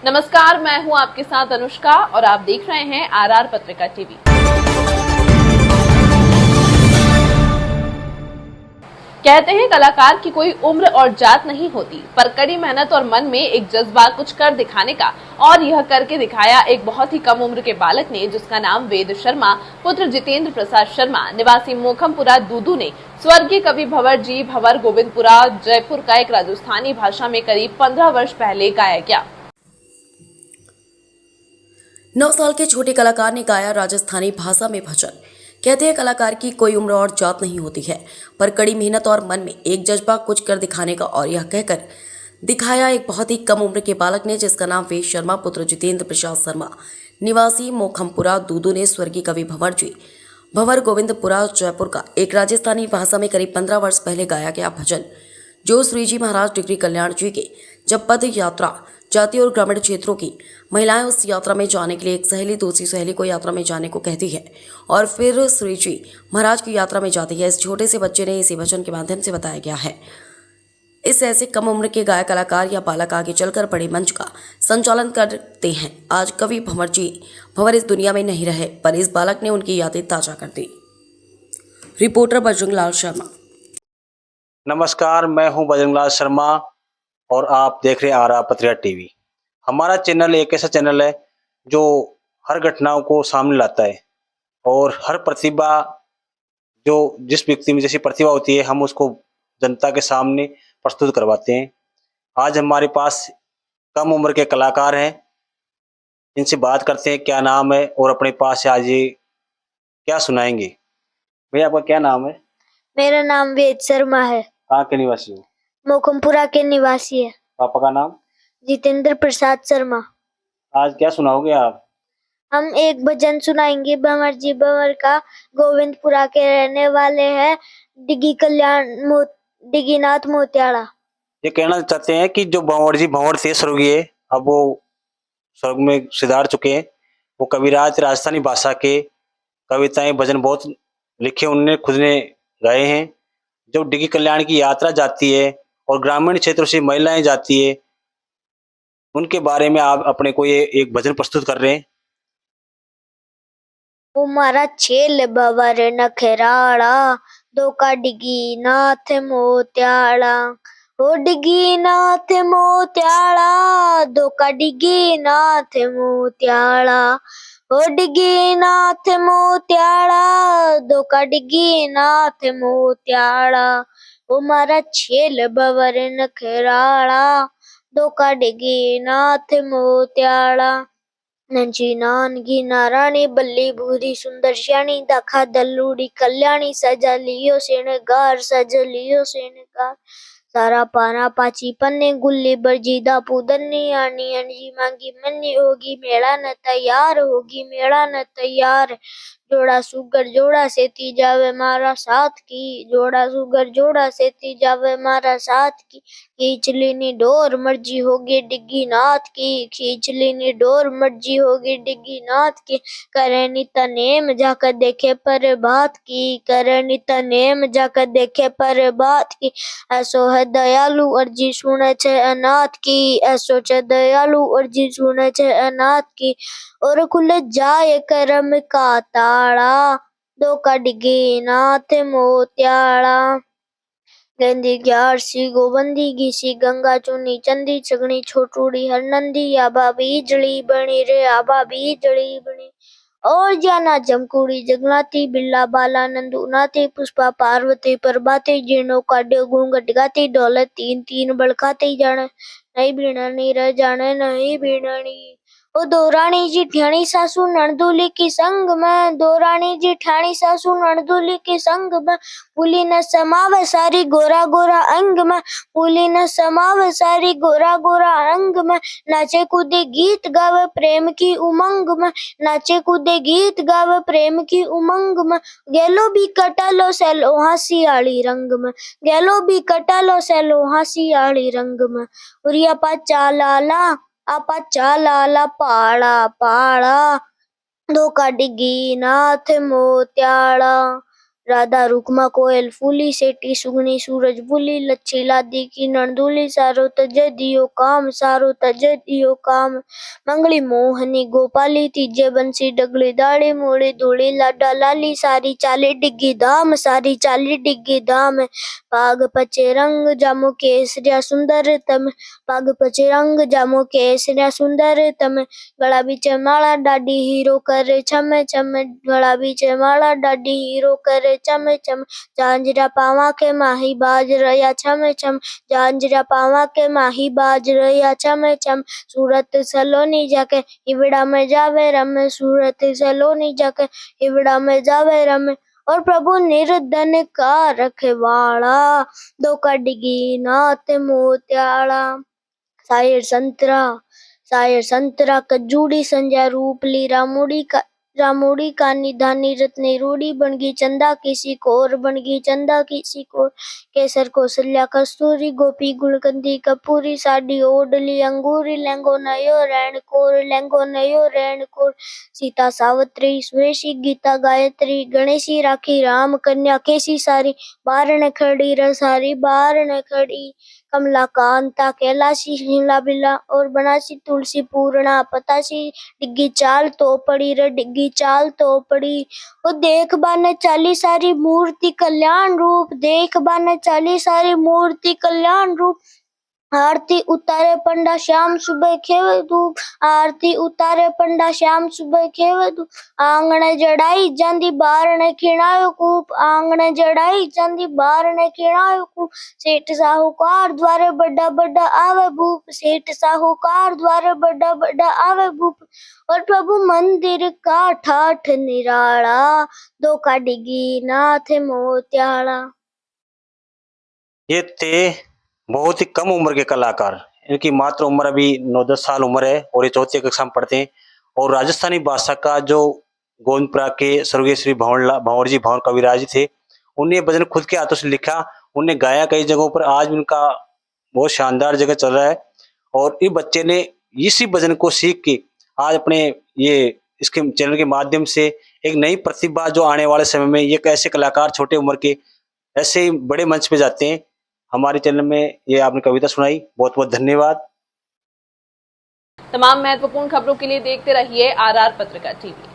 नमस्कार, मैं हूं आपके साथ अनुष्का और आप देख रहे हैं आरआर पत्रिका टीवी। कहते हैं कलाकार की कोई उम्र और जात नहीं होती, पर कड़ी मेहनत और मन में एक जज्बा कुछ कर दिखाने का, और यह करके दिखाया एक बहुत ही कम उम्र के बालक ने, जिसका नाम वेद शर्मा पुत्र जितेंद्र प्रसाद शर्मा निवासी मोखमपुरा दूदू ने स्वर्गीय कवि भंवर जी भंवर गोविंदपुरा जयपुर का एक राजस्थानी भाषा में करीब 15 वर्ष पहले गाया गया। 9 साल के छोटे कलाकार ने गाया राजस्थानी भाषा में भजन। कहते हैं कलाकार की कोई उम्र और जात नहीं होती है, पर कड़ी मेहनत और मन में एक जज्बा कुछ कर दिखाने का, और यह कहकर दिखाया एक बहुत ही कम उम्र के बालक ने, जिसका नाम वेद शर्मा पुत्र जितेंद्र प्रसाद शर्मा निवासी मोखमपुरा दूदू ने स्वर्गीय कवि भंवर जी भंवर गोविंदपुरा जयपुर का एक राजस्थानी भाषा में करीब 15 वर्ष पहले गाया गया भजन, जो श्री जी महाराज डिग्री कल्याण जी के जब पद यात्रा जाति और ग्रामीण क्षेत्रों की महिलाएं उस यात्रा में जाने के लिए एक सहेली दूसरी सहेली को यात्रा में जाने को कहती है और फिर श्री जी महाराज की यात्रा में जाती है। इस छोटे से बच्चे ने इसी भजन के माध्यम से बताया गया है। इस ऐसे कम उम्र के गायक कलाकार या बालक आगे चलकर बड़े मंच का संचालन करते हैं। आज कवि भंवर जी भंवर इस दुनिया में नहीं रहे, पर इस बालक ने उनकी यादें ताजा कर दी। रिपोर्टर बजरंगलाल शर्मा। नमस्कार, मैं हूं बजरंगलाल शर्मा और आप देख रहे हैं आरआर पत्रिका टीवी। हमारा चैनल एक ऐसा चैनल है जो हर घटनाओं को सामने लाता है और हर प्रतिभा, जो जिस व्यक्ति में जैसी प्रतिभा होती है, हम उसको जनता के सामने प्रस्तुत करवाते हैं। आज हमारे पास कम उम्र के कलाकार हैं, इनसे बात करते हैं क्या नाम है और अपने पास से आज ये क्या सुनाएंगे। भैया, आपका क्या नाम है? मेरा नाम वेद शर्मा है। कहाँ के निवासी हो? मोखमपुरा के निवासी है। पापा का नाम? जितेंद्र प्रसाद शर्मा। आज क्या सुनाओगे आप? हम एक भजन सुनाएंगे भंवर जी भंवर का। गोविंदपुरा के रहने वाले हैं, डिगीनाथ मोतियाड़ा। ये कहना चाहते हैं कि जो भंवर जी भंवर थे स्वर्गीय, अब वो स्वर्ग में सिधार चुके हैं। वो कविराज राजस्थानी भाषा के कविताएं भजन बहुत लिखे, उन्होंने खुद ने गाए हैं। जो डिगी कल्याण की यात्रा जाती है और ग्रामीण क्षेत्रों से महिलाएं जाती है, उनके बारे में आप अपने को ये एक भजन प्रस्तुत कर रहे हैं। वो मारा छेल भंवर नखराड़ा, धोका डिगी नाथ मोत्याड़ा। ओ डिगी नाथ मोत्याड़ा, धोका डिगी नाथ मोत्याड़ा। ओ डिगी नाथ मोत्याड़ा, धोका डिगी नाथ मोत्याड़ा। ओ मारा छेल भंवर नखराड़ा, धोका डिगी नाथ मोत्याड़ा। नंची नानगी नारायणी बल्ली भूरी सुंदर श्याणी, दाखा दल्लूड़ी कल्याणी, सजा लियो सेनगार। सारा पाना पाची पन्ने गुल्ली बरजी दापू दन्नी आनी अनजी मांगी मन्नी, होगी मेला न तैयार। जोड़ा सुगर जोड़ा सेती जावे मारा साथ की, जोड़ा सुगर जोड़ा सेती जावे मारा साथ की। खींच लीनी डोर मर्जी होगी डिग्गी नाथ की, खींच लीनी डोर मर्जी होगी डिग्गी नाथ की। करे नित नेम जाकर देखे पर बात की, करे नित नेम जाकर देखे पर बात की। ऐसो है दयालु अर्जी सुने छे अनाथ की, ऐसो छे दयालु अर्जी सुने छे अनाथ की। और खुले जाए करम का ताड़ा, धोका डिगी नाथ मोत्याड़ा। गेंदी ग्यार सी गोबंदी घिसी गंगा चुनी चंदी, छगनी छोटूड़ी हर नंदी। आबा बीजड़ी बनी रे आबा बीजड़ी बनी। और जाना जमकुड़ी जगनाती, बिल्ला बाला नंदू नाती, पुष्पा पार्वती प्रभाती। जीर्णो काड्यो घूंघट गाती, डोले तीन तीन बड़काती। जाने नहीं बीणानी रे जाने नहीं बीणानी। ओ दोरानी जिठानी सासू नणदुली की संग में, दोरानी जिठानी सासू नणदुली की संग में। फूली न समावे सारी गोरा गोरा अंग में, फूली न समावे सारी गोरा गोरा अंग में। नाचे कूदे गीत गावे प्रेम की उमंग में, नाचे कूदे गीत गावे प्रेम की उमंग में। गेलो भी कटालो सेलो हंसी आली रंग में, गेलो भी कटालो सेलो हंसी आली रंग में। उरिया पाचा लाला आपा चालाला पाड़ा पाड़ा, धोका डिगी नाथ मोत्याड़ा। राधा रुकमा कोयल फूली सेठी सुगनी सूरज बुली लच्छी लादी की नंदुली सारो तज दियो काम सारो तज दियो काम मंगली मोहनी गोपाली तीजे बंसी डगली दाड़ी मूड़ी धूली लाडा लाली सारी चाली डिग्गी धाम सारी चाली डिग्गी धाम पाग पचे रंग जामो केसरिया सुंदर तम पाग पचे रंग जामो केसरिया सुंदर तम गला बीचे माला डाडी हीरो करे छम छम गला बीचे माला डाडी हीरो करे चम चम झांझरा पावा के माही बाज रया छम छम झांझरा पावा के माही बाज रया छम छम सूरत सलोनी जाके हिवड़ा में जावे रमे सूरत सलोनी जाके हिवड़ा में जावे रमे और प्रभु निर्धन का रखवाला दो कड़गी नाथ मोत्याला सायर संतरा कजूड़ी संजय रूपली रामुड़ी का निधानी रत्नी रूड़ी बनगी चंदा किसी को और बनगी चंदा किसी को केसर कौशल्या कस्तूरी गोपी गुलकंदी कपूरी साड़ी ओडली अंगूरी लहंगो नयो रैन कोर सीता सावित्री सुरेशी गीता गायत्री गणेशी राखी राम कन्या केसी सारी बारण खड़ी रसारी बारण खड़ी कमला कांता कैलाशी हिला बिला और बनासी तुलसी पूर्णा पतासी डिग्गी चाल तो पड़ी रे डिग्गी चाल तो पड़ी वो देख बाने चाली सारी मूर्ति कल्याण रूप देख बाने चाली सारी मूर्ति कल्याण रूप आरती उतारे पंडा श्याम सुबह खेवे धूप आरती उतारे पंडा श्याम सुबह खेवे धूप आंगणे जड़ाई जांदी बार ने खिणायो कूप आंगणे जड़ाई जांदी बार ने खिणायो कूप सेठ साहूकार द्वारे बड़ा बड़ा आवे भूप सेठ साहूकार द्वारे बड़ा बड़ा आवे भूप और प्रभु मंदिर का ठाठ निराला दो का डिगी नाथ मोत्याला। ये थे बहुत ही कम उम्र के कलाकार। इनकी मात्र उम्र अभी 9-10 साल उम्र है और ये चौथी कक्षा में पढ़ते हैं। और राजस्थानी भाषा का जो गोविंदपुरा के स्वर्गीय श्री भंवर जी भंवर कविराज थे, उन्हें भजन खुद के हाथों से लिखा, उन्हें गाया कई जगहों पर। आज भी उनका बहुत शानदार जगह चल रहा है और इस बच्चे ने इसी भजन को सीख के आज अपने ये इसके चैनल के माध्यम से एक नई प्रतिभा जो आने वाले समय में ये कैसे कलाकार छोटे उम्र के ऐसे ही बड़े मंच पे जाते हैं। हमारे चैनल में ये आपने कविता सुनाई, बहुत बहुत धन्यवाद। तमाम महत्वपूर्ण खबरों के लिए देखते रहिए RR पत्रिका टीवी।